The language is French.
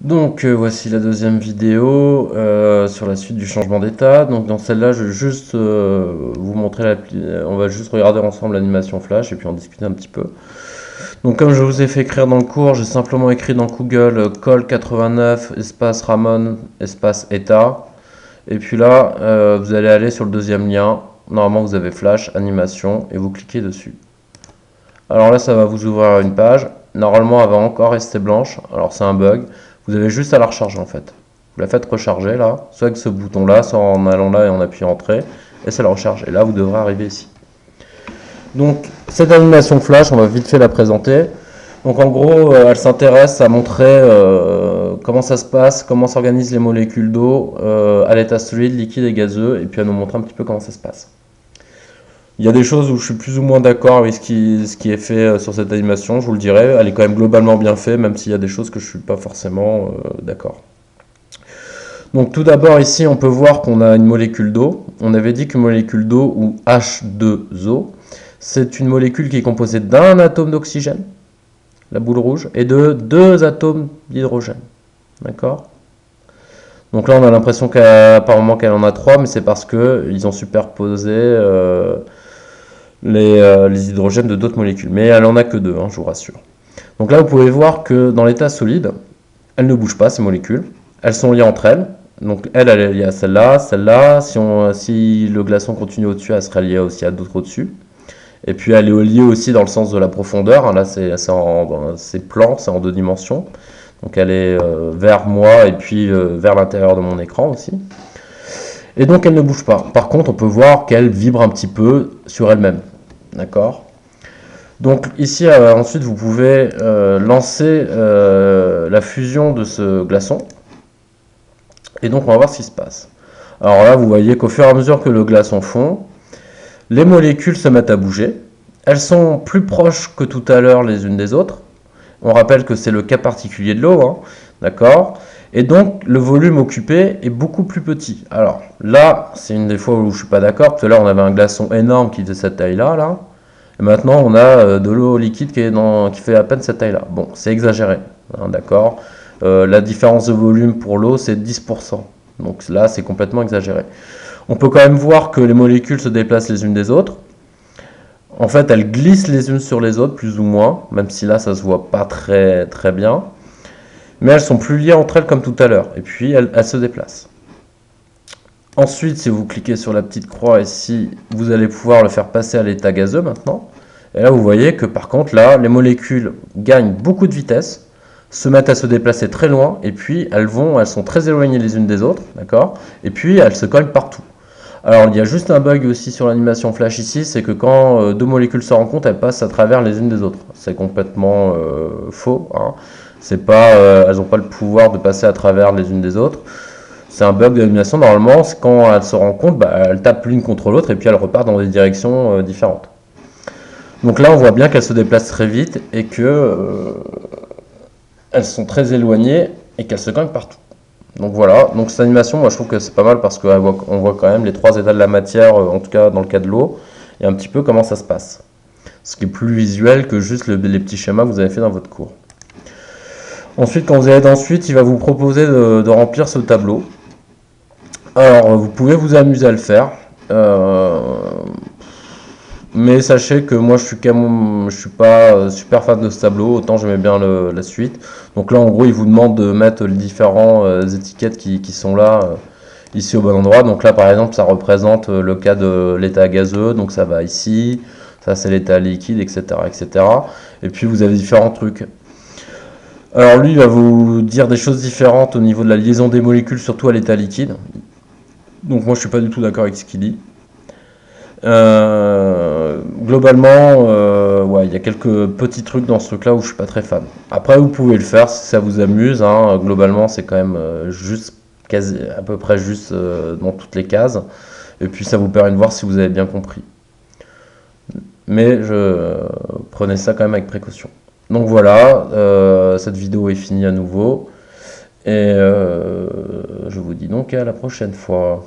Donc voici la deuxième vidéo sur la suite du changement d'état. Donc dans celle-là, je vais juste vous montrer on va juste regarder ensemble l'animation flash et puis en discuter un petit peu. Donc comme je vous ai fait écrire dans le cours, j'ai simplement écrit dans Google col89 espace Ramon espace état. Et puis là, vous allez aller sur le deuxième lien. Normalement, vous avez flash animation et vous cliquez dessus. Alors là, ça va vous ouvrir une page. Normalement, elle va encore rester blanche. Alors c'est un bug. Vous avez juste à la recharger en fait. Vous la faites recharger là, soit avec ce bouton là, soit en allant là et en appuyant entrée, et ça la recharge. Et là, vous devrez arriver ici. Donc cette animation flash, on va vite fait la présenter. Donc en gros, elle s'intéresse à montrer comment ça se passe, comment s'organisent les molécules d'eau à l'état solide, liquide et gazeux, et puis à nous montrer un petit peu comment ça se passe. Il y a des choses où je suis plus ou moins d'accord avec ce qui est fait sur cette animation, je vous le dirai. Elle est quand même globalement bien faite, même s'il y a des choses que je ne suis pas forcément d'accord. Donc tout d'abord ici, on peut voir qu'on a une molécule d'eau. On avait dit qu'une molécule d'eau, ou H2O, c'est une molécule qui est composée d'un atome d'oxygène, la boule rouge, et de deux atomes d'hydrogène. D'accord ? Donc là, on a l'impression qu'apparemment qu'elle en a trois, mais c'est parce qu'ils ont superposé les hydrogènes de d'autres molécules. Mais elle en a que deux, hein, je vous rassure. Donc là, vous pouvez voir que dans l'état solide, elles ne bougent pas, ces molécules. Elles sont liées entre elles. Donc elle est liée à celle-là, celle-là. Si le glaçon continue au-dessus, elle serait liée aussi à d'autres au-dessus. Et puis elle est liée aussi dans le sens de la profondeur. Là, c'est plan, c'est en deux dimensions. Donc elle est vers moi et puis vers l'intérieur de mon écran aussi. Et donc elle ne bouge pas. Par contre, on peut voir qu'elle vibre un petit peu sur elle-même. D'accord ? Donc ici, ensuite, vous pouvez lancer la fusion de ce glaçon. Et donc, on va voir ce qui se passe. Alors là, vous voyez qu'au fur et à mesure que le glaçon fond, les molécules se mettent à bouger. Elles sont plus proches que tout à l'heure les unes des autres. On rappelle que c'est le cas particulier de l'eau, hein, d'accord ? Et donc, le volume occupé est beaucoup plus petit. Alors là, c'est une des fois où je ne suis pas d'accord. Tout à l'heure, on avait un glaçon énorme qui faisait cette taille-là, là. Et maintenant, on a de l'eau liquide qui fait à peine cette taille-là. Bon, c'est exagéré, hein, d'accord. La différence de volume pour l'eau, c'est 10%. Donc là, c'est complètement exagéré. On peut quand même voir que les molécules se déplacent les unes des autres. En fait, elles glissent les unes sur les autres, plus ou moins, même si là, ça ne se voit pas très, très bien. Mais elles sont plus liées entre elles comme tout à l'heure. Et puis, elles se déplacent. Ensuite, si vous cliquez sur la petite croix ici, vous allez pouvoir le faire passer à l'état gazeux maintenant. Et là, vous voyez que par contre, là, les molécules gagnent beaucoup de vitesse, se mettent à se déplacer très loin, et puis elles sont très éloignées les unes des autres, d'accord ? Et puis, elles se cognent partout. Alors, il y a juste un bug aussi sur l'animation flash ici, c'est que quand deux molécules se rencontrent, elles passent à travers les unes des autres. C'est complètement faux, hein. C'est pas, elles n'ont pas le pouvoir de passer à travers les unes des autres. C'est un bug de l'animation. Normalement, quand elles se rencontrent, elles tapent l'une contre l'autre et puis elles repartent dans des directions différentes. Donc là, on voit bien qu'elles se déplacent très vite et que elles sont très éloignées et qu'elles se cognent partout. Donc voilà, donc cette animation, moi je trouve que c'est pas mal parce qu'on voit quand même les trois états de la matière, en tout cas dans le cas de l'eau, et un petit peu comment ça se passe. Ce qui est plus visuel que juste les petits schémas que vous avez fait dans votre cours. Ensuite, quand vous allez dans Suite, il va vous proposer de remplir ce tableau. Alors, vous pouvez vous amuser à le faire. Mais sachez que moi je suis pas super fan de ce tableau, autant j'aimais bien la suite. Donc là en gros il vous demande de mettre les différentes étiquettes qui sont là ici au bon endroit. Donc là par exemple ça représente le cas de l'état gazeux, donc ça va ici, ça c'est l'état liquide, etc., etc. Et puis vous avez différents trucs. Alors lui il va vous dire des choses différentes au niveau de la liaison des molécules, surtout à l'état liquide. Donc moi je suis pas du tout d'accord avec ce qu'il dit. Globalement, ouais, il y a quelques petits trucs dans ce truc-là où je suis pas très fan. Après, vous pouvez le faire si ça vous amuse, hein. Globalement, c'est quand même juste à peu près juste dans toutes les cases. Et puis, ça vous permet de voir si vous avez bien compris. Mais prenez ça quand même avec précaution. Donc voilà, cette vidéo est finie à nouveau. Et je vous dis donc à la prochaine fois.